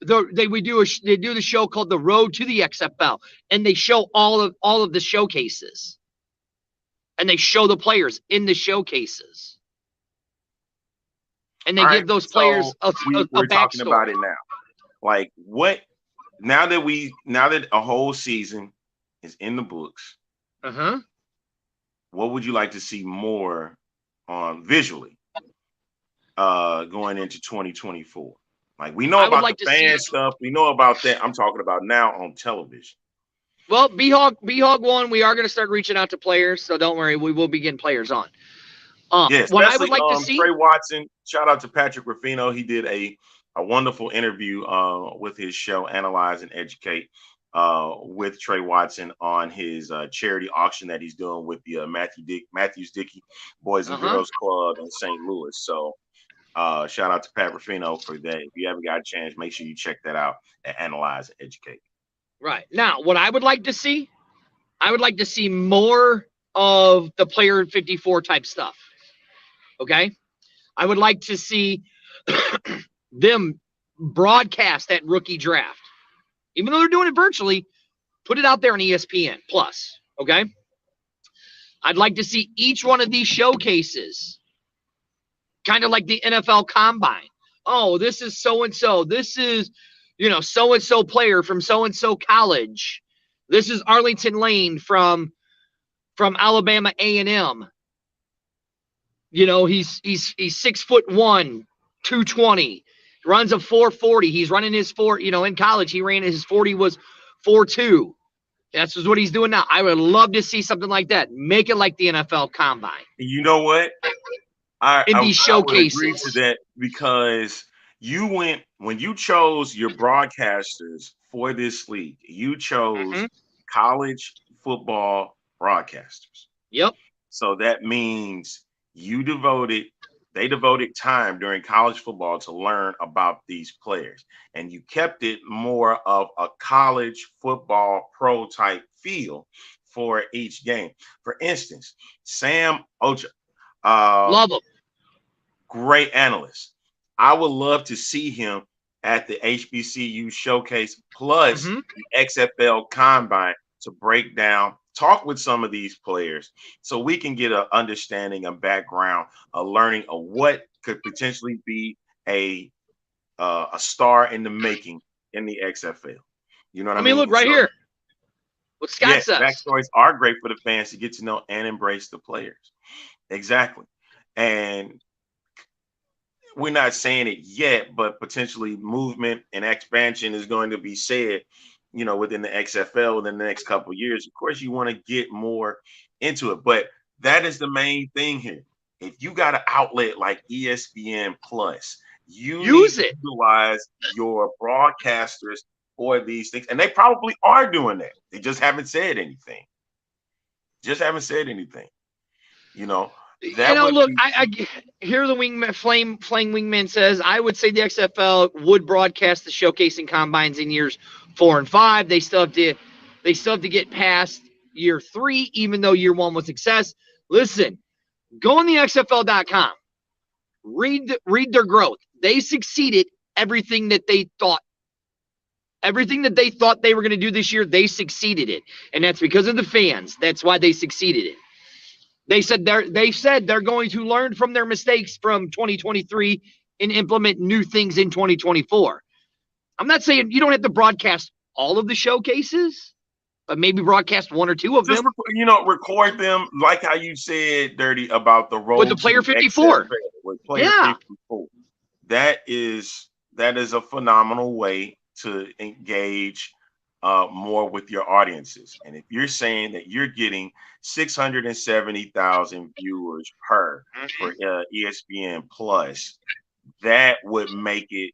they do the show called The Road to the XFL, and they show all of the showcases, and they show the players in the showcases. And they give those players a we're talking about it now. Like, what now that a whole season is in the books, what would you like to see more on visually going into 2024? Like, we know about the fan stuff, we know about that. I'm talking about now on television. Well, B-Hog 1, we are going to start reaching out to players, so don't worry, we will be getting players on. What I would like to see, Trey Watson. Shout out to Patrick Ruffino. He did a wonderful interview with his show Analyze and Educate with Trey Watson on his charity auction that he's doing with the Matthews Dickey Boys and Girls Club in St. Louis. So shout out to Pat Ruffino for that. If you haven't got a chance, make sure you check that out at Analyze and Educate. Right. Now, what I would like to see more of the Player 54 type stuff. Okay, I would like to see them broadcast that rookie draft. Even though they're doing it virtually, put it out there on ESPN Plus. Okay, I'd like to see each one of these showcases, kind of like the NFL Combine. Oh, this is so-and-so. This is, so-and-so player from so-and-so college. This is Arlington Lane from Alabama A&M. He's 6'1", 220, runs a 4.40. He's running his in college, he ran his 40 was 4.2. That's just what he's doing now. I would love to see something like that. Make it like the NFL Combine. You know what? In these I would agree to showcases. that because when you chose your broadcasters for this league, you chose college football broadcasters. Yep. So that means they devoted time during college football to learn about these players. And you kept it more of a college football pro type feel for each game. For instance, Sam Ocha, Love him. great analyst. I would love to see him at the HBCU showcase plus the XFL Combine to break down, talk with some of these players so we can get an understanding and background, a learning of what could potentially be a star in the making in the XFL. You know what I mean? Look right here. What Scott says. Backstories are great for the fans to get to know and embrace the players. Exactly. And we're not saying it yet, but potentially movement and expansion is going to be said, within the XFL within the next couple of years. Of course, you want to get more into it, but that is the main thing here. If you got an outlet like ESPN Plus, you use need it. To utilize your broadcasters for these things, and they probably are doing that. They just haven't said anything. Look, I hear the wingman, flaying wingman says, I would say the XFL would broadcast the showcasing combines in years 4 and 5. They still have to get past year 3, even though year 1 was success. Listen, go on the XFL.com. Read their growth. They succeeded everything that they thought. Everything that they thought they were going to do this year, they succeeded it. And that's because of the fans. That's why they succeeded it. They said they're going to learn from their mistakes from 2023 and implement new things in 2024. I'm not saying you don't have to broadcast all of the showcases, but maybe broadcast 1 or 2 of them. Record them like how you said, Dirty, about the road with the player 54. With player 54. That is a phenomenal way to engage more with your audiences. And if you're saying that you're getting 670,000 viewers per for ESPN Plus, that would make it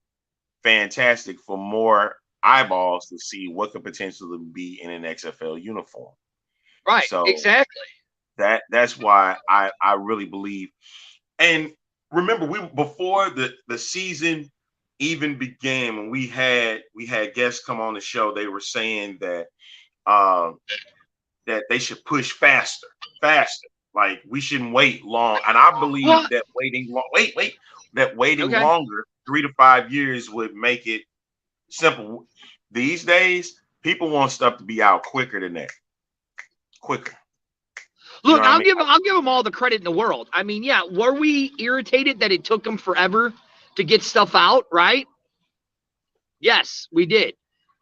fantastic for more eyeballs to see what could potentially be in an XFL uniform. Right. So exactly. That's why I really believe. And remember, before the season even began, when we had guests come on the show, they were saying that that they should push faster. Like we shouldn't wait long. And I believe that waiting longer, 3 to 5 years, would make it simple. These days, people want stuff to be out quicker than that. Quicker. Look, I'll give them all the credit in the world. Were we irritated that it took them forever to get stuff out, right? Yes, we did.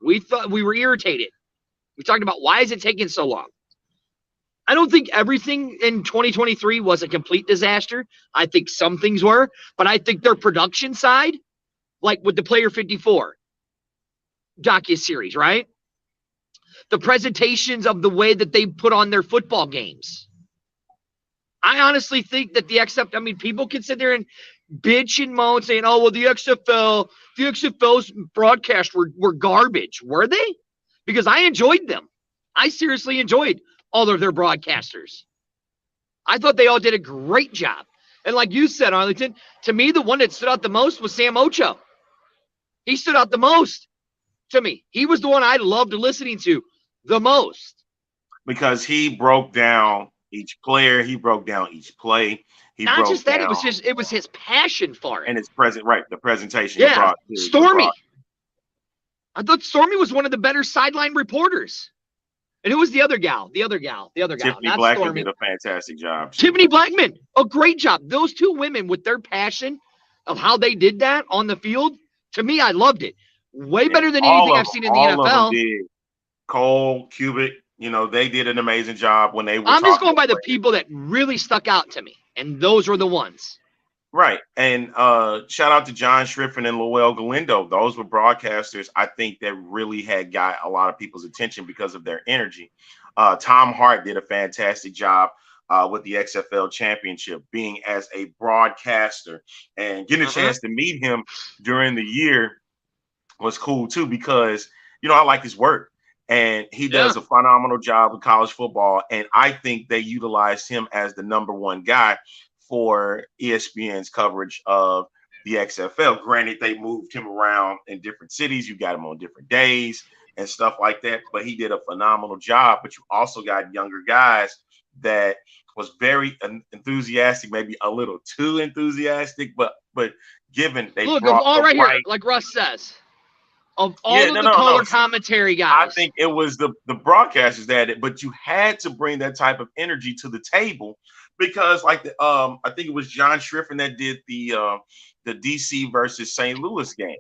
We thought we were irritated. We talked about why is it taking so long? I don't think everything in 2023 was a complete disaster. I think some things were, but I think their production side, like with the Player 54 docuseries, right? The presentations of the way that they put on their football games. I honestly think that the XFL, people can sit there and bitch and moan saying, oh, well, the XFL's broadcasts were garbage. Were they? Because I enjoyed them. I seriously enjoyed all of their broadcasters. I thought they all did a great job. And like you said, Arlington, to me, the one that stood out the most was Sam Ocho. He stood out the most to me. He was the one I loved listening to the most. Because he broke down each player. He broke down each play. Not just that, it was his passion for it. And his the presentation. Yeah, he brought Stormy. I thought Stormy was one of the better sideline reporters. And who was the other gal? The other gal. Tiffany Blackman did a fantastic job. Tiffany Blackman, a great job. Those two women with their passion of how they did that on the field, to me, I loved it. Way better than anything I've seen in the NFL. Of them did. Cole, Cubic, they did an amazing job when they were I'm just going by the people that really stuck out to me, and those were the ones. Right. And shout out to John Schriffen and Lowell Galindo. Those were broadcasters I think that really had got a lot of people's attention because of their energy. Tom Hart did a fantastic job with the XFL championship, being as a broadcaster, and getting a chance to meet him during the year was cool too, because, I like his work, and he does a phenomenal job with college football. And I think they utilized him as the number one guy for ESPN's coverage of the XFL. Granted, they moved him around in different cities. You got him on different days and stuff like that, but he did a phenomenal job. But you also got younger guys that was very enthusiastic, maybe a little too enthusiastic, but given they look, brought all right here, like Russ says, of all of the color commentary guys, I think it was the broadcasters that had it, but you had to bring that type of energy to the table, because like I think it was John Schriffen that did the DC versus St. Louis game,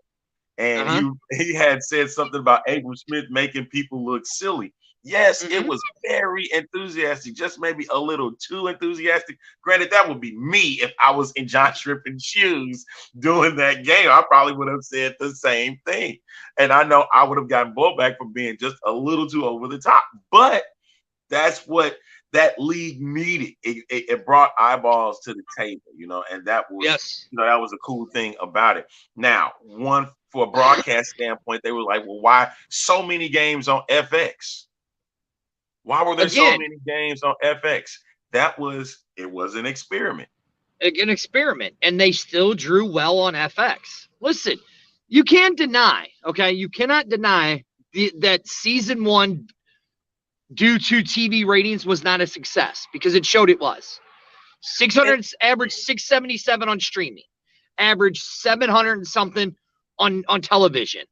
and he had said something about Abram Smith making people look silly. Yes, it was very enthusiastic, just maybe a little too enthusiastic. Granted, that would be me if I was in John Schriffen's shoes doing that game. I probably would have said the same thing. And I know I would have gotten blowback for being just a little too over the top. But that's what that league needed. It brought eyeballs to the table, and that was, that was a cool thing about it. Now, for a broadcast standpoint, they were like, well, why so many games on FX? Why were there so many games on FX? It was an experiment. An experiment, and they still drew well on FX. Listen, you can't deny, you cannot deny that season 1, due to TV ratings, was not a success, because it showed it was. 600 average 677 on streaming, average 700 and something on television.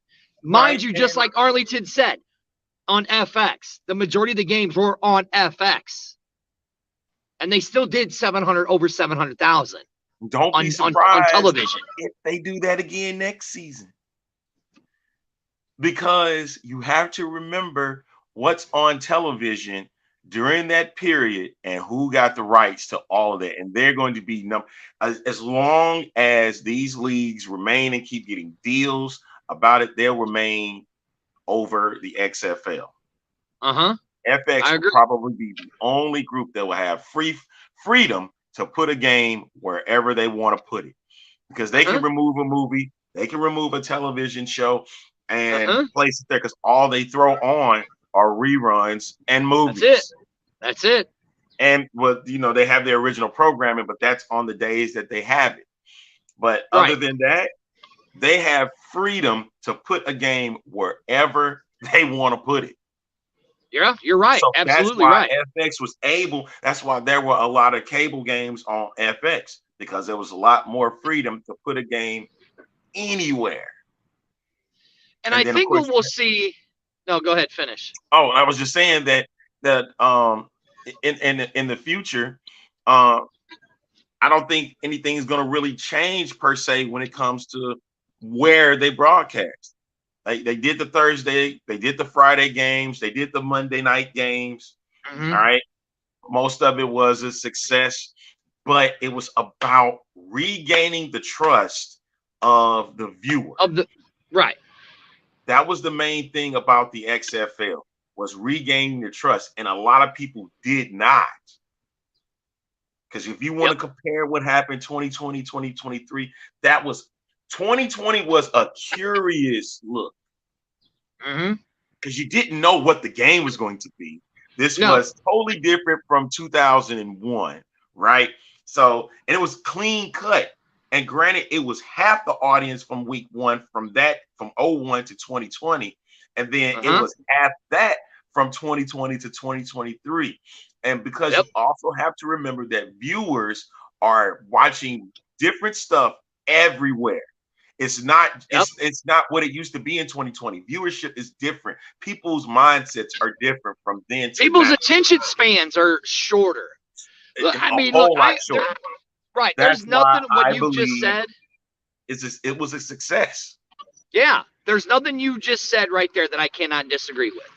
Mind you, just like Arlington said, on FX, the majority of the games were on FX, and they still did over 700,000. Don't be surprised on television if they do that again next season, because you have to remember what's on television during that period and who got the rights to all of that. And they're going to be as long as these leagues remain and keep getting deals about it, they'll remain over the XFL. FX will probably be the only group that will have freedom to put a game wherever they want to put it, because they can remove a movie, they can remove a television show and place it there, because all they throw on are reruns and movies. That's it. And they have their original programming, but that's on the days that they have it. But other than that, they have freedom to put a game wherever they want to put it. Yeah, you're right. So absolutely that's why FX was able. That's why there were a lot of cable games on FX, because there was a lot more freedom to put a game anywhere. And I think what we'll see. No, go ahead, finish. Oh, I was just saying that in the future, I don't think anything is going to really change per se when it comes to where they broadcast. They did the Thursday, they did the Friday games, they did the Monday night games. All right. Most of it was a success, but it was about regaining the trust of the viewer. That was the main thing about the XFL, was regaining the trust. And a lot of people did not. Because if you want to compare what happened 2020, 2023, 2020 was a curious look. Because you didn't know what the game was going to be. This was totally different from 2001, right? So, and it was clean cut. And granted, it was half the audience from week 1, from 01 to 2020. And then it was half that from 2020 to 2023. And because you also have to remember that viewers are watching different stuff everywhere. It's not it's not what it used to be in 2020. Viewership is different. People's mindsets are different from then to People's now. Attention spans are shorter. I mean, look, right. That's there's nothing what you just said. It was a success. Yeah, there's nothing you just said right there that I cannot disagree with.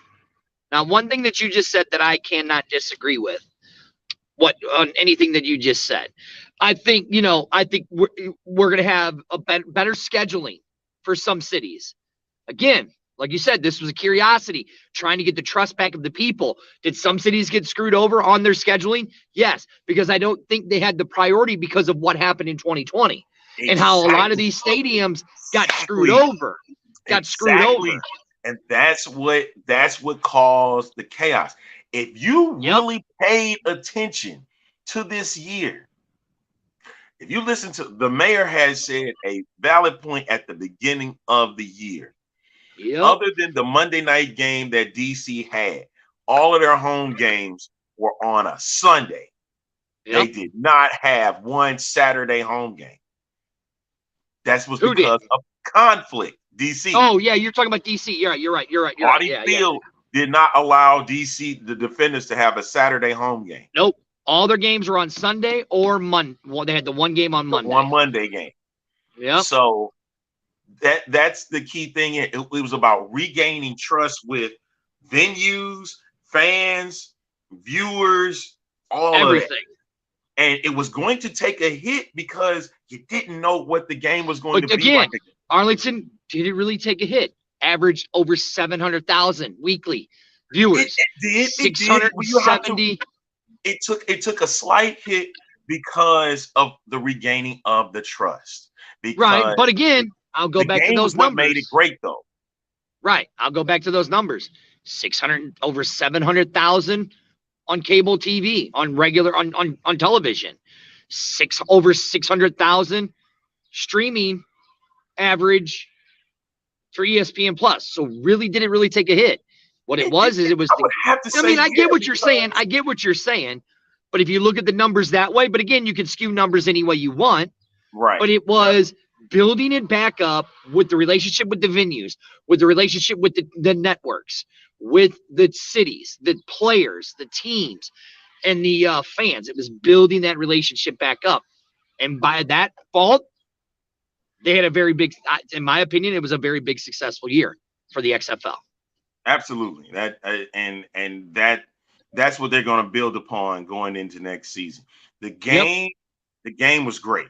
Now, one thing that you just said that I cannot disagree with. on anything that you just said. I think we're going to have a better scheduling for some cities. Again, like you said, this was a curiosity, trying to get the trust back of the people. Did some cities get screwed over on their scheduling? Yes, because I don't think they had the priority because of what happened in 2020 and how a lot of these stadiums got screwed over. Screwed over. And that's what caused the chaos. If you really paid attention to this year, if you listen to the mayor has said a valid point at the beginning of the year. Other than the Monday night game that DC had, all of their home games were on a Sunday. They did not have one Saturday home game. That was because of conflict. DC. Oh yeah, you're talking about DC. You're right. Audi Field did not allow DC, the defenders, to have a Saturday home game. Nope. All their games were on Sunday or Monday. Well, they had the one game on Monday. One Monday game. Yeah. So that's the key thing. It was about regaining trust with venues, fans, viewers, everything. Of that. And it was going to take a hit because you didn't know what the game was going to be like. Arlington didn't really take a hit. Averaged over 700,000 weekly viewers. It did. 670. It took a slight hit because of the regaining of the trust. Right, but again, I'll go back to those numbers. What made it great, though. Right, I'll go back to those numbers. 600, over 700,000 on cable TV, on regular on television. Over 600,000 streaming average for ESPN Plus. So really didn't really take a hit. What it was is it was. I get what you're saying. I get what you're saying. But if you look at the numbers that way, but again, you can skew numbers any way you want. Right. But it was building it back up with the relationship with the venues, with the relationship with the networks, with the cities, the players, the teams, and the fans. It was building that relationship back up. And by that fault, they had a very big, in my opinion, it was a very big successful year for the XFL. Absolutely. That's what they're going to build upon going into next season. The game was great.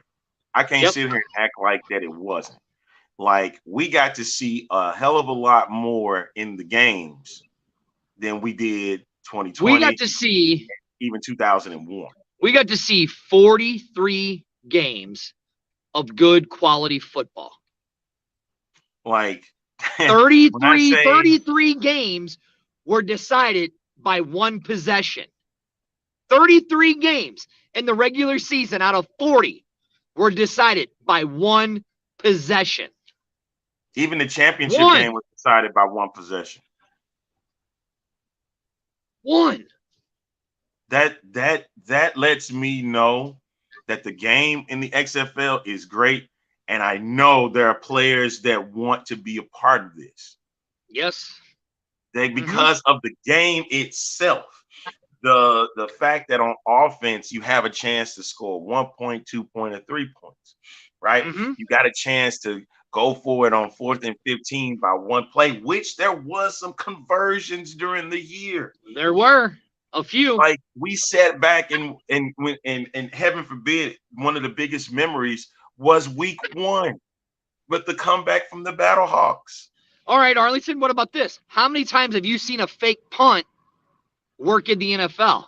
I can't sit here and act like that it wasn't. Like, we got to see a hell of a lot more in the games than we did 2020. We got to see even 2001. We got to see 43 games of good quality football. Like 33 games were decided by one possession. 33 games in the regular season out of 40 were decided by one possession. Even the championship game was decided by one possession. One. That lets me know that the game in the XFL is great, and I know there are players that want to be a part of this. Yes. Because of the game itself, the fact that on offense you have a chance to score 1 point, 2 point, or 3 points, right? You got a chance to go for it on 4th and 15 by one play, which there was some conversions during the year. There were a few. Like, we sat back and heaven forbid, one of the biggest memories was week 1 with the comeback from the Battlehawks. All right, Arlington, what about this? How many times have you seen a fake punt work in the NFL?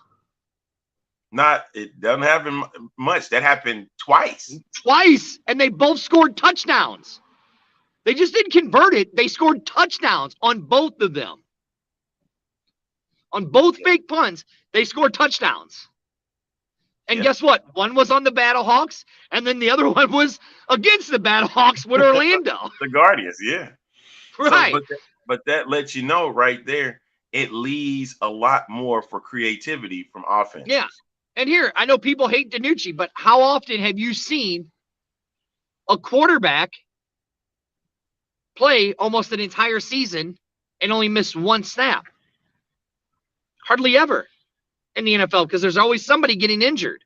It doesn't happen much. That happened twice. And they both scored touchdowns. They just didn't convert it. They scored touchdowns on both of them. On both fake punts, they scored touchdowns. And guess what? One was on the Battlehawks, and then the other one was against the Battlehawks with Orlando. The Guardians, yeah. Right. So, but that lets you know right there, it leaves a lot more for creativity from offense. Yeah. And here, I know people hate DiNucci, but how often have you seen a quarterback play almost an entire season and only miss one snap? Hardly ever in the NFL, because there's always somebody getting injured.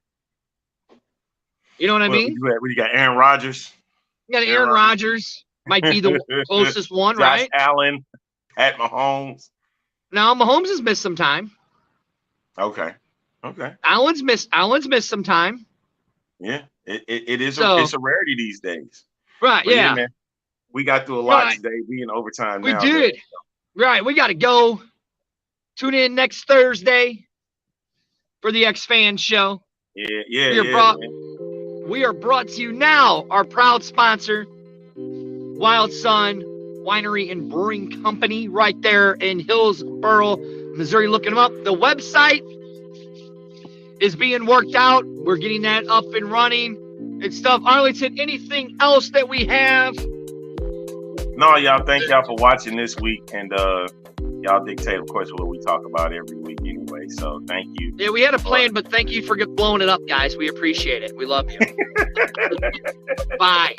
You know what I mean? You got Aaron Rodgers. You got Aaron Rodgers. Might be the closest one, Josh right? Allen, Pat Mahomes. Now, Mahomes has missed some time. Okay. Okay. Allen's missed some time. Yeah, it is. So- It's a rarity these days. Right, But yeah. man, we got through a lot Right. today. We in overtime We now. did. Man. Right, we got to go. Tune in next Thursday for the X-Fan Show. We are brought to you now, our proud sponsor, Wild Sun Winery and Brewing Company, right there in Hillsboro, Missouri. Looking them up. The website is being worked out. We're getting that up and running and stuff. Arlington, anything else that we have? No, y'all. Thank y'all for watching this week, and y'all dictate, of course, what we talk about every week anyway. So thank you. Yeah, we had a plan, but thank you for blowing it up, guys. We appreciate it. We love you. Bye.